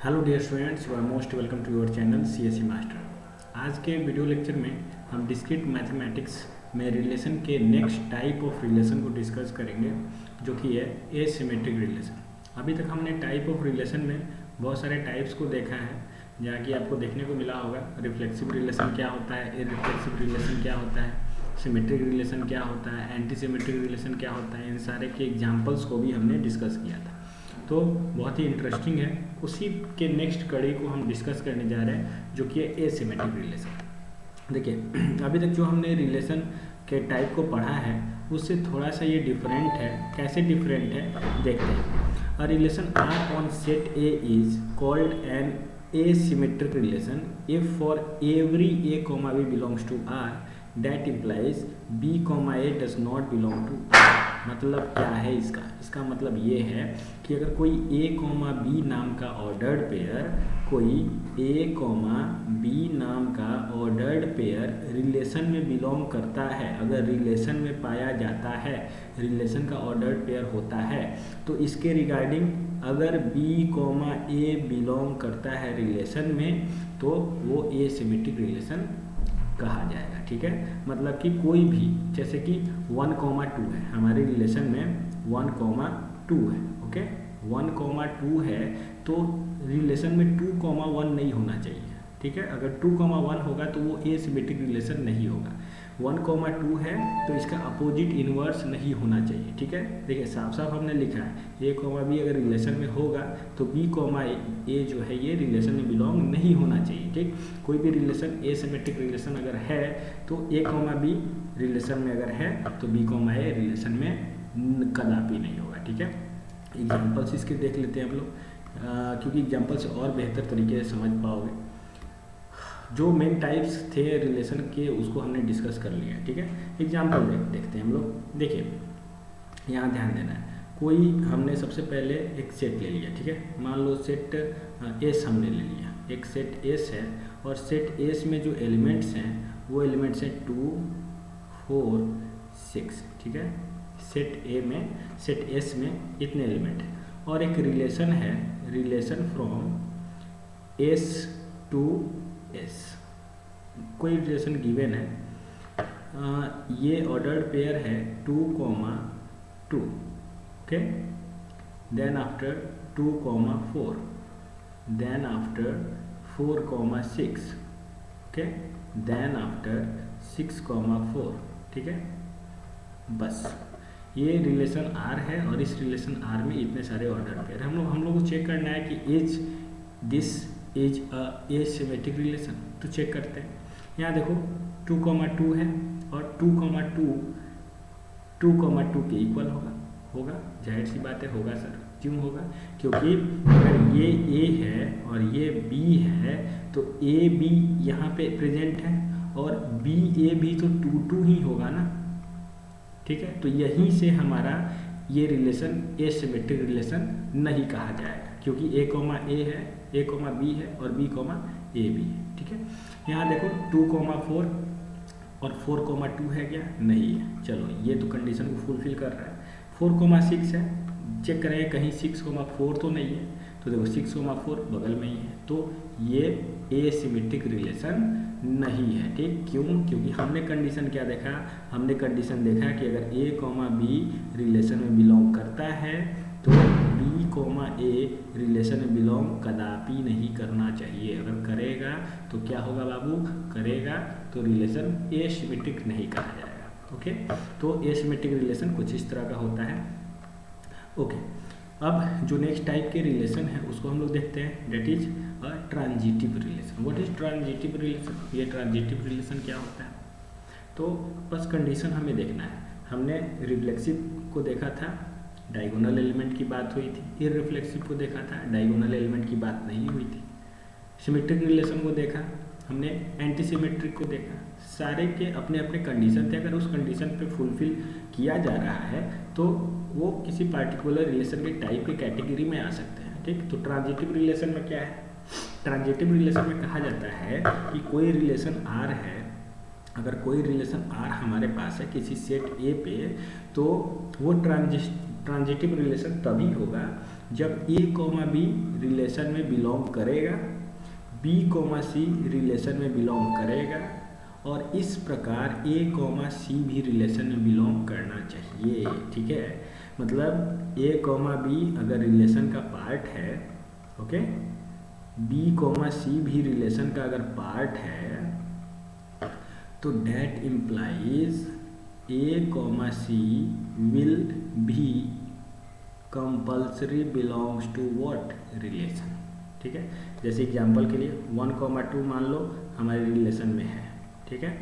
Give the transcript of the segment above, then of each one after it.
Hello dear students, you are most welcome to your channel CSE master. आज के video lecture में हम discrete mathematics में relation के नेक्स्ट टाइप ऑफ रिलेशन को डिस्कस करेंगे, जो कि है एसिमेट्रिक रिलेशन। अभी तक हमने टाइप ऑफ रिलेशन में बहुत सारे टाइप्स को देखा है, जहाँ कि आपको देखने को मिला होगा रिफ्लेक्सिव रिलेशन क्या होता है, इररिफ्लेक्सिव रिलेशन क्या होता है, सिमेट्रिक रिलेशन क्या होता है, एंटी सिमेट्रिक रिलेशन क्या होता है। इन सारे के एग्जाम्पल्स को भी हमने डिस्कस किया था, तो बहुत ही इंटरेस्टिंग है। उसी के नेक्स्ट कड़ी को हम डिस्कस करने जा रहे हैं, जो कि है एसिमेट्रिक रिलेशन। देखिए, अभी तक जो हमने रिलेशन के टाइप को पढ़ा है उससे थोड़ा सा ये डिफरेंट है। कैसे डिफरेंट है देखते हैं। A relation R on set A is called an asymmetric relation if for every A comma B belongs to R that implies B comma A does not belong to R. मतलब क्या है इसका मतलब ये है कि अगर कोई ए कॉमा बी नाम का ऑर्डर्ड पेयर रिलेशन में बिलोंग करता है, अगर रिलेशन में पाया जाता है, रिलेशन का ऑर्डर्ड पेयर होता है, तो इसके रिगार्डिंग अगर बी कॉमा ए बिलोंग करता है रिलेशन में, तो वो एसिमेट्रिक रिलेशन कहा जाएगा। ठीक है, मतलब कि कोई भी, जैसे कि 1,2 है हमारे रिलेशन में, 1,2 है। ओके, 1,2 है तो रिलेशन में 2,1 नहीं होना चाहिए। ठीक है, अगर 2,1 होगा तो वो एसिमेट्रिक रिलेशन नहीं होगा। 1,2 है तो इसका अपोजिट इनवर्स नहीं होना चाहिए। ठीक है, देखिए साफ साफ हमने लिखा है ए कॉमा बी अगर रिलेशन में होगा तो बी कॉमा ए जो है ये रिलेशन में बिलोंग नहीं होना चाहिए। ठीक, कोई भी रिलेशन एसिमेट्रिक रिलेशन अगर है तो ए कॉमा बी रिलेशन में अगर है तो बी कॉमा ए रिलेशन में कदापि नहीं होगा। ठीक है, एग्जाम्पल्स इसके देख लेते हैं हम लोग, क्योंकि एग्जाम्पल से और बेहतर तरीके से समझ पाओगे। जो मेन टाइप्स थे रिलेशन के उसको हमने डिस्कस कर लिया। ठीक है, एग्जाम्पल देखते हैं हम लोग। देखिए, यहाँ ध्यान देना है, कोई हमने सबसे पहले एक सेट ले लिया। ठीक है, मान लो सेट एस हमने ले लिया, एक सेट एस है, और सेट एस में जो एलिमेंट्स हैं वो एलिमेंट्स हैं 2, 4, 6। ठीक है, सेट एस में इतने एलिमेंट हैं, और एक रिलेशन है, relation from S to S. कोई रिलेशन गिवन है, ये ऑर्डर्ड पेयर है 2,2। Okay, then after 2,4, then after 4,6, okay, then after 6,4। ठीक है, बस ये रिलेशन आर है, और इस रिलेशन आर में इतने सारे ऑर्डर पेयर। हम लोग को चेक करना है कि is this is a asymmetric relation. तो चेक करते हैं। यहाँ देखो 2,2 है, और 2,2 के इक्वल होगा। जाहिर सी बात है, होगा सर। क्यों होगा? क्योंकि अगर ये ए है और ये बी है तो ए बी यहाँ पे प्रेजेंट है, और बी ए भी तो 2,2 ही होगा ना। ठीक है, तो यहीं से हमारा ये रिलेशन एसिमेट्रिक रिलेशन नहीं कहा जाएगा, क्योंकि ए कॉमा ए है, ए कॉमा बी है, और बी कॉमा ए बी है। ठीक है, यहाँ देखो 2,4 और 4,2 है क्या? नहीं है। चलो, ये तो कंडीशन को फुलफिल कर रहा है। 4,6 है, चेक करेंगे कहीं 6,4 तो नहीं है, तो देखो 6,4 बगल में ही है, तो ये एसिमेट्रिक रिलेशन नहीं है। ठीक, क्यों? क्योंकि हमने कंडीशन क्या देखा? हमने कंडीशन देखा कि अगर ए कॉमा बी रिलेशन में बिलोंग करता है तो बी कॉमा ए रिलेशन में बिलोंग कदापि नहीं करना चाहिए। अगर करेगा तो क्या होगा बाबू? करेगा तो रिलेशन एसिमेट्रिक नहीं कहा जाएगा। ओके, तो एसिमेट्रिक रिलेशन कुछ इस तरह का होता है। ओके, अब जो नेक्स्ट टाइप के रिलेशन है उसको हम लोग देखते हैं, that is a transitive relation. What is transitive relation? ये ट्रांजिटिव रिलेशन क्या होता है? तो बस कंडीशन हमें देखना है। हमने रिफ्लेक्सिव को देखा था, डायगोनल एलिमेंट की बात हुई थी। इररिफ्लेक्सिव को देखा था, डायगोनल एलिमेंट की बात नहीं हुई थी। सिमेट्रिक रिलेशन को देखा हमने, एंटी सिमेट्रिक को देखा। सारे के अपने अपने कंडीशन थे। अगर उस कंडीशन पे फुलफिल किया जा रहा है तो वो किसी पार्टिकुलर रिलेशन के टाइप के कैटेगरी में आ सकते हैं। ठीक, तो ट्रांजिटिव रिलेशन में क्या है? ट्रांजिटिव रिलेशन में कहा जाता है कि कोई रिलेशन आर है, अगर कोई रिलेशन आर हमारे पास है किसी सेट ए पे, तो वो ट्रांजिटिव रिलेशन तभी होगा जब ए कॉमा बी रिलेशन में बिलोंग करेगा, बी कॉमा सी रिलेशन में बिलोंग करेगा, और इस प्रकार ए कॉमा सी भी रिलेशन में बिलोंग करना चाहिए। ठीक है, मतलब ए कॉमा बी अगर रिलेशन का पार्ट है, ओके, बी कॉमा सी भी रिलेशन का अगर पार्ट है, तो that implies A comma C will भी compulsory belongs to what relation. ठीक है, जैसे एग्जांपल के लिए 1,2 मान लो हमारे रिलेशन में है, ठीक है,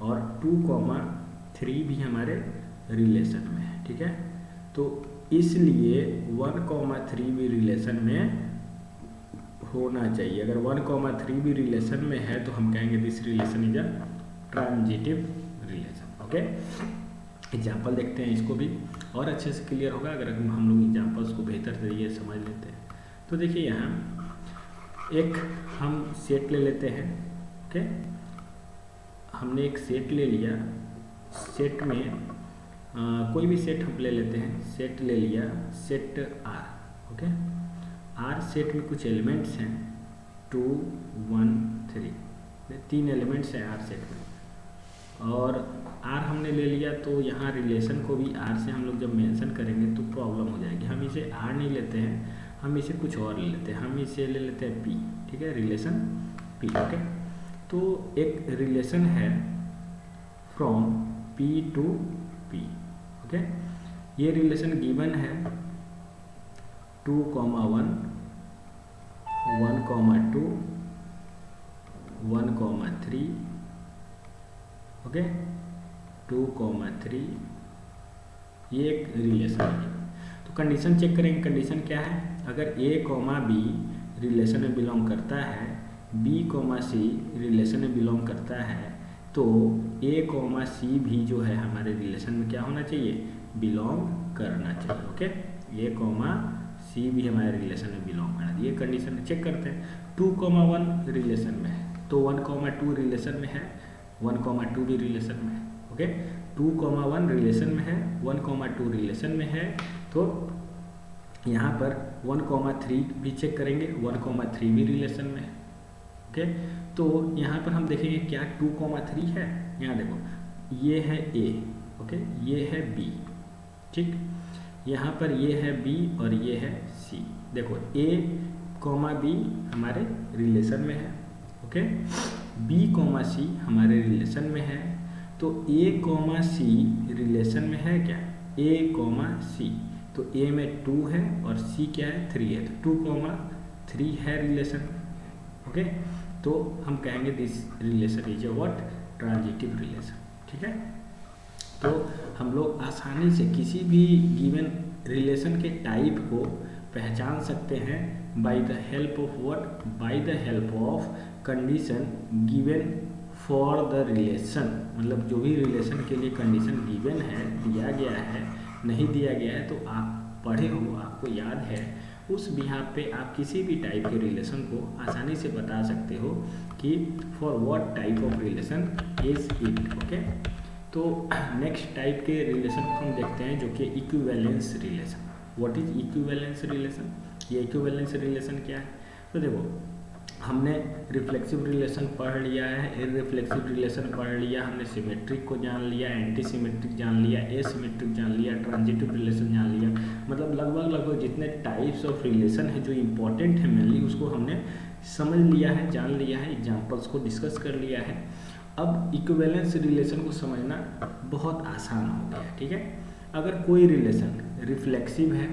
और 2,3 भी हमारे रिलेशन में है। ठीक है, तो इसलिए 1,3 भी रिलेशन में होना चाहिए। अगर 1,3 भी रिलेशन में है तो हम कहेंगे this relation is a transitive relation. Okay, example देखते हैं, इसको भी और अच्छे से क्लियर होगा अगर हम लोग एग्जाम्पल्स को बेहतर तरीके से समझ लेते हैं। तो देखिए यहाँ एक हम सेट ले लेते हैं। ओके, हमने एक सेट ले लिया, सेट में कोई भी सेट हम ले लेते हैं, सेट ले लिया, set R. Okay, R set में कुछ एलिमेंट्स हैं 2, 1, 3, 3 एलिमेंट्स हैं आर सेट में, और आर हमने ले लिया तो यहाँ रिलेशन को भी आर से हम लोग जब मेंशन करेंगे तो प्रॉब्लम हो जाएगी। हम इसे आर नहीं लेते हैं, हम इसे कुछ और ले लेते हैं, हम इसे ले लेते हैं पी। ठीक है, रिलेशन पी। ओके, तो एक रिलेशन है from P to P. Okay, ये रिलेशन गिवन है 2,1, 1,2, 1,3, ओके, 2,3, ये एक रिलेशन है। तो कंडीशन चेक करेंगे, कंडीशन क्या है? अगर ए कॉमा बी रिलेशन में बिलोंग करता है, बी कॉमा सी रिलेशन में बिलोंग करता है, तो ए कॉमा सी भी जो है हमारे रिलेशन में क्या होना चाहिए? बिलोंग करना चाहिए। ओके, ए कॉमा सी भी हमारे रिलेशन में बिलोंग करना चाहिए। ये कंडीशन चेक करते हैं। 2,1 रिलेशन में है तो 1,2 रिलेशन में है, 1,2 भी रिलेशन में है। ओके, 2,1 रिलेशन में है, 1,2 रिलेशन में है, तो यहाँ पर 1,3 भी चेक करेंगे, 1,3 भी रिलेशन में है। ओके, तो यहाँ पर हम देखेंगे क्या 2,3 है। यहाँ देखो ये है ए, ओके, ये है बी, ठीक, यहाँ पर ये है बी और ये है सी। देखो ए कॉमा बी हमारे रिलेशन में है, ओके, बी कॉमा सी हमारे रिलेशन में है, तो ए कॉमा सी रिलेशन में है क्या? ए कॉमा सी, तो ए में 2 है और सी क्या है? 3 है, तो 2,3 है रिलेशन। ओके, तो हम कहेंगे this relation is a what? Transitive relation. ठीक है, तो हम लोग आसानी से किसी भी गिवन रिलेशन के टाइप को पहचान सकते हैं by the help of what? By the help of condition given for the relation. मतलब जो भी रिलेशन के लिए कंडीशन गिवन है, दिया गया है, नहीं दिया गया है, तो आप पढ़े हो, आपको याद है, उस बिहाफ पे आप किसी भी टाइप के रिलेशन को आसानी से बता सकते हो कि for what type of relation is it. Okay, तो नेक्स्ट टाइप के रिलेशन को हम देखते हैं जो कि equivalence relation. What is equivalence relation? ये इक्विवेलेंस रिलेशन क्या है? तो देखो हमने रिफ्लेक्सिव रिलेशन पढ़ लिया है, इररिफ्लेक्सिव रिलेशन पढ़ लिया, हमने सिमेट्रिक को जान लिया, एंटी सिमेट्रिक जान लिया, एसिमेट्रिक जान लिया, ट्रांजिटिव रिलेशन जान लिया। मतलब लगभग जितने टाइप्स ऑफ रिलेशन है जो इम्पोर्टेंट है मेनली, उसको हमने समझ लिया है, जान लिया है, एग्जाम्पल्स को डिस्कस कर लिया है। अब इक्विवेलेंस रिलेशन को समझना बहुत आसान हो गया। ठीक है, अगर कोई रिलेशन रिफ्लेक्सिव है,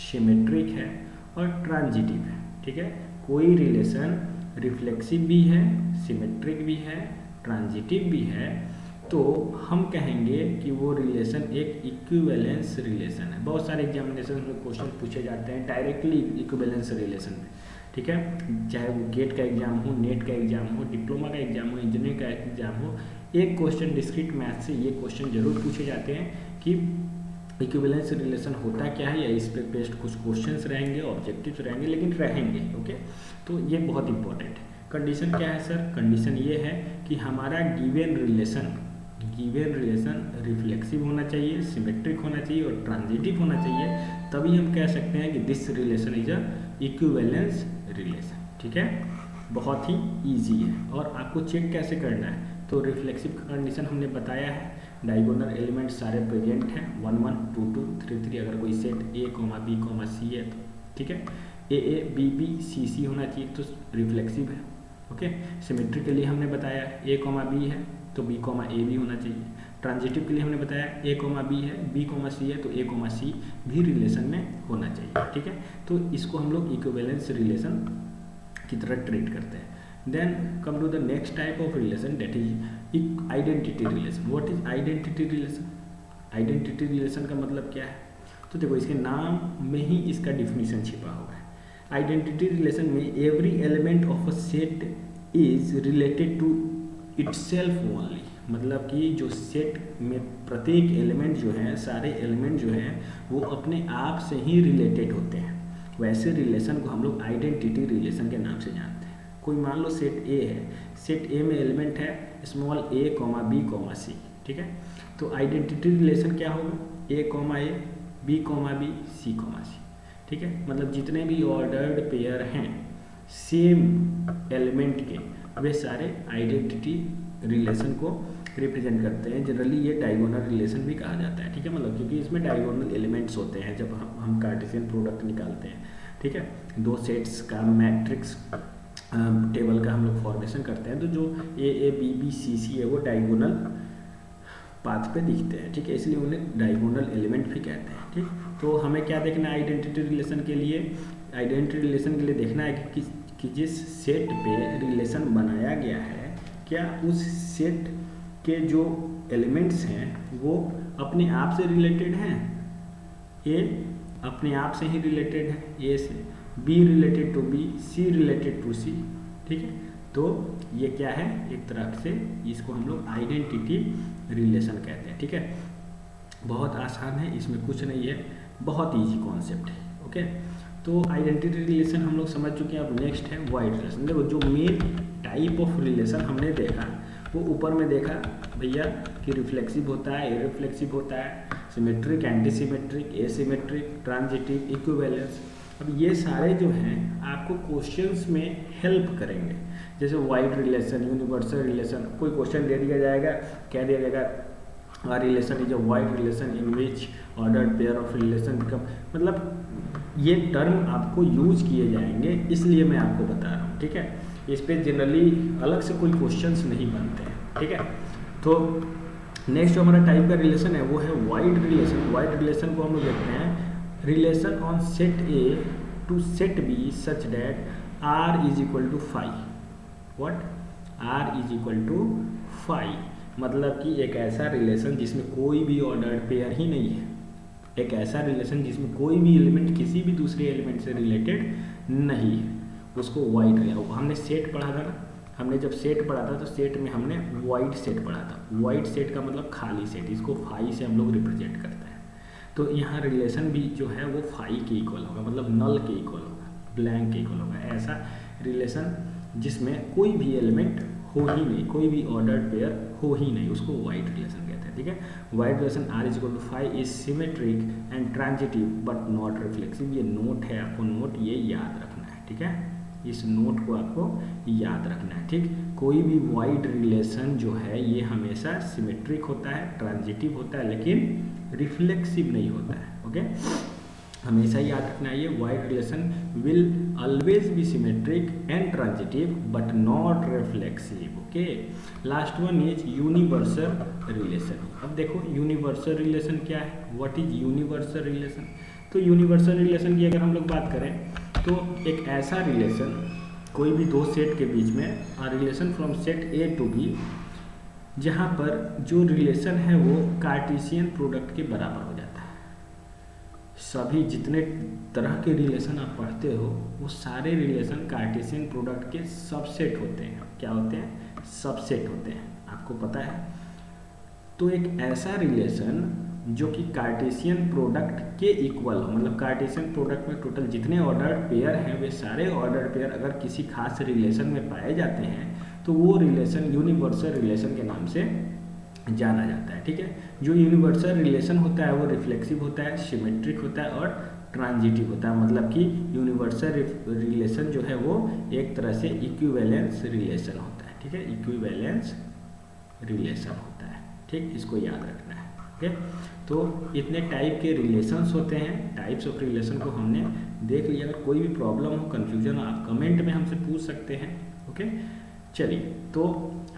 सिमेट्रिक है और ट्रांजिटिव है, ठीक है, कोई रिलेशन रिफ्लेक्सिव भी है, सिमेट्रिक भी है, ट्रांजिटिव भी है, तो हम कहेंगे कि वो रिलेशन एक इक्विवेलेंस रिलेशन है। बहुत सारे एग्जामिनेशन में क्वेश्चन पूछे जाते हैं डायरेक्टली इक्विवेलेंस रिलेशन में। ठीक है, चाहे वो गेट का एग्जाम हो, नेट का एग्जाम हो, डिप्लोमा का एग्जाम हो, इंजीनियरिंग का एग्जाम हो, एक क्वेश्चन डिस्क्रीट मैथ से ये क्वेश्चन जरूर पूछे जाते हैं कि इक्विवेलेंस रिलेशन होता क्या है, या इस पे बेस्ड कुछ क्वेश्चंस रहेंगे, ऑब्जेक्टिव्स रहेंगे, लेकिन रहेंगे। ओके, तो ये बहुत इंपॉर्टेंट है। कंडीशन क्या है सर? कंडीशन ये है कि हमारा given relation given relation reflexive होना चाहिए, सिमेट्रिक होना चाहिए और ट्रांजिटिव होना चाहिए, तभी हम कह सकते हैं कि this relation is a equivalence relation. ठीक है, बहुत ही इजी है। और आपको चेक कैसे करना है, तो रिफ्लेक्सिव कंडीशन हमने बताया है, डायगोनल एलिमेंट सारे प्रेजेंट हैं, 1 1 2 2 3 3, अगर कोई सेट A, B, C है तो ठीक है, A, B, B, C होना चाहिए तो रिफ्लेक्सिव है। ओके, सिमेट्री के लिए हमने बताया A, B है तो B, A भी होना चाहिए। ट्रांजिटिव के लिए हमने बताया A, B है, B, C है तो A, C भी रिलेशन में होना चाहिए। ठीक है, तो इसको हम लोग इक्विवेलेंस रिलेशन की तरह ट्रीट करते हैं। Then come to the next type of relation, that is identity relation. What is identity relation? Identity relation का मतलब क्या है? तो देखो, इसके नाम में ही इसका डिफिनीशन छिपा हुआ है। आइडेंटिटी रिलेशन में every element of a set is related to itself only, मतलब कि जो सेट में प्रत्येक एलिमेंट जो है, सारे एलिमेंट जो हैं वो अपने आप से ही रिलेटेड होते हैं। वैसे रिलेशन को हम लोग आइडेंटिटी रिलेशन के नाम से जानते हैं। कोई मान लो सेट ए है, सेट ए में एलिमेंट है स्मॉल a, B, C। ठीक है, तो आइडेंटिटी रिलेशन क्या होगा? A, B, C, C। ठीक है, मतलब जितने भी ऑर्डर्ड पेयर हैं सेम एलिमेंट के, वे सारे आइडेंटिटी रिलेशन को रिप्रेजेंट करते हैं। जनरली ये डायगोनल रिलेशन भी कहा जाता है। ठीक है, मतलब क्योंकि इसमें डायगोनल एलिमेंट्स होते हैं जब हम कार्टेशियन प्रोडक्ट निकालते हैं। ठीक है, दो सेट्स का मैट्रिक्स टेबल का हम लोग फॉर्मेशन करते हैं, तो जो A, B, C है वो डायगोनल पाथ पे दिखते हैं। ठीक है, इसलिए उन्हें डायगोनल एलिमेंट भी कहते हैं। ठीक, तो हमें क्या देखना है आइडेंटिटी रिलेशन के लिए? आइडेंटिटी रिलेशन के लिए देखना है कि जिस सेट पे रिलेशन बनाया गया है, क्या उस सेट के जो एलिमेंट्स हैं वो अपने आप से रिलेटेड हैं। A अपने आप से ही रिलेटेड है A से, B related to B, C related to C। ठीक है, तो ये क्या है? एक तरह से इसको हम लोग आइडेंटिटी रिलेशन कहते हैं। ठीक है, बहुत आसान है, इसमें कुछ नहीं है, बहुत इजी कॉन्सेप्ट है। ओके, तो आइडेंटिटी रिलेशन हम लोग समझ चुके हैं। अब नेक्स्ट है वाइड रिलेशन। देखो, जो मेन टाइप ऑफ रिलेशन हमने देखा वो ऊपर में देखा भैया कि रिफ्लेक्सिव होता है, इररिफ्लेक्सिव होता है, symmetric, anti symmetric, asymmetric, transitive, equivalence. अब ये सारे जो हैं आपको क्वेश्चंस में हेल्प करेंगे। जैसे वाइड रिलेशन, यूनिवर्सल रिलेशन, कोई क्वेश्चन दे दिया जाएगा, कह दिया जाएगा a relation is a wide relation in which ordered pair of relation become, मतलब ये टर्म आपको यूज किए जाएंगे, इसलिए मैं आपको बता रहा हूँ। ठीक है, इस पे जनरली अलग से कोई क्वेश्चंस नहीं बनते हैं। ठीक है, तो नेक्स्ट जो हमारा टाइप का रिलेशन है वो है वाइड रिलेशन। वाइड रिलेशन को हम लोग देखते हैं relation on set A to set B such that R is equal to 5। What? R is equal to 5, मतलब कि एक ऐसा रिलेशन जिसमें कोई भी ऑर्डर्ड पेयर ही नहीं है, एक ऐसा रिलेशन जिसमें कोई भी एलिमेंट किसी भी दूसरे एलिमेंट से रिलेटेड नहीं है, उसको वाइड रिलेशन। हमने सेट पढ़ा था ना, हमने जब सेट पढ़ा था तो सेट में हमने वाइड सेट पढ़ा था। वाइड सेट का मतलब खाली सेट, इसको 5 से हम लोग रिप्रेजेंट करते हैं। तो यहाँ रिलेशन भी जो है वो 5 के इक्वल होगा, मतलब नल के इक्वल होगा, ब्लैंक के इक्वल होगा। ऐसा रिलेशन जिसमें कोई भी एलिमेंट हो ही नहीं, कोई भी ऑर्डर्ड पेयर हो ही नहीं, उसको वाइड रिलेशन कहते हैं। ठीक है, wide relation R is equal to 5 is symmetric and transitive but not reflexive. ये नोट है, आपको नोट ये याद रखना है। ठीक है, इस नोट को आपको याद रखना है। ठीक, कोई भी वाइड रिलेशन जो है ये हमेशा सिमेट्रिक होता है, ट्रांजिटिव होता है, लेकिन रिफ्लेक्सिव नहीं होता है। ओके, हमेशा याद रखना है ये wide relation will always be symmetric and transitive but not reflexive. Okay, last one is universal relation. अब देखो यूनिवर्सल रिलेशन क्या है, व्हाट इज यूनिवर्सल रिलेशन? तो यूनिवर्सल रिलेशन की अगर हम लोग बात करें तो एक ऐसा रिलेशन कोई भी दो सेट के बीच में relation from set A to B, जहाँ पर जो रिलेशन है वो कार्टेशियन प्रोडक्ट के बराबर हो जाता है। सभी जितने तरह के रिलेशन आप पढ़ते हो वो सारे रिलेशन कार्टेशियन प्रोडक्ट के सबसेट होते हैं। क्या होते हैं? सबसेट होते हैं, आपको पता है। तो एक ऐसा रिलेशन जो कि कार्टेशियन प्रोडक्ट के इक्वल हो, मतलब कार्टेशियन प्रोडक्ट में टोटल जितने ऑर्डर्ड पेयर हैं वे सारे ऑर्डर्ड पेयर अगर किसी खास रिलेशन में पाए जाते हैं तो वो रिलेशन यूनिवर्सल रिलेशन के नाम से जाना जाता है। ठीक है, जो यूनिवर्सल रिलेशन होता है वो रिफ्लेक्सिव होता है, सिमेट्रिक होता है और ट्रांजिटिव होता है। मतलब कि यूनिवर्सल रिलेशन जो है वो एक तरह से इक्विवेलेंस रिलेशन होता है। ठीक है, इक्विवेलेंस रिलेशन होता है। ठीक, इसको याद रखना है। ओके, तो इतने टाइप के रिलेशंस होते हैं, टाइप्स ऑफ रिलेशन को हमने देख लिया। अगर कोई भी प्रॉब्लम हो, कन्फ्यूजन हो, आप कमेंट में हमसे पूछ सकते हैं। ओके, चलिए, तो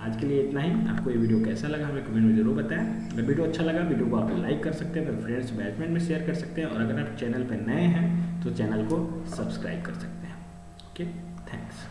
आज के लिए इतना ही। आपको ये वीडियो कैसा लगा हमें कमेंट में जरूर बताएं। अगर वीडियो अच्छा लगा, वीडियो को आप लाइक कर सकते हैं, अपने फ्रेंड्स बैचमेट में शेयर कर सकते हैं, और अगर आप चैनल पर नए हैं तो चैनल को सब्सक्राइब कर सकते हैं। Okay, thanks.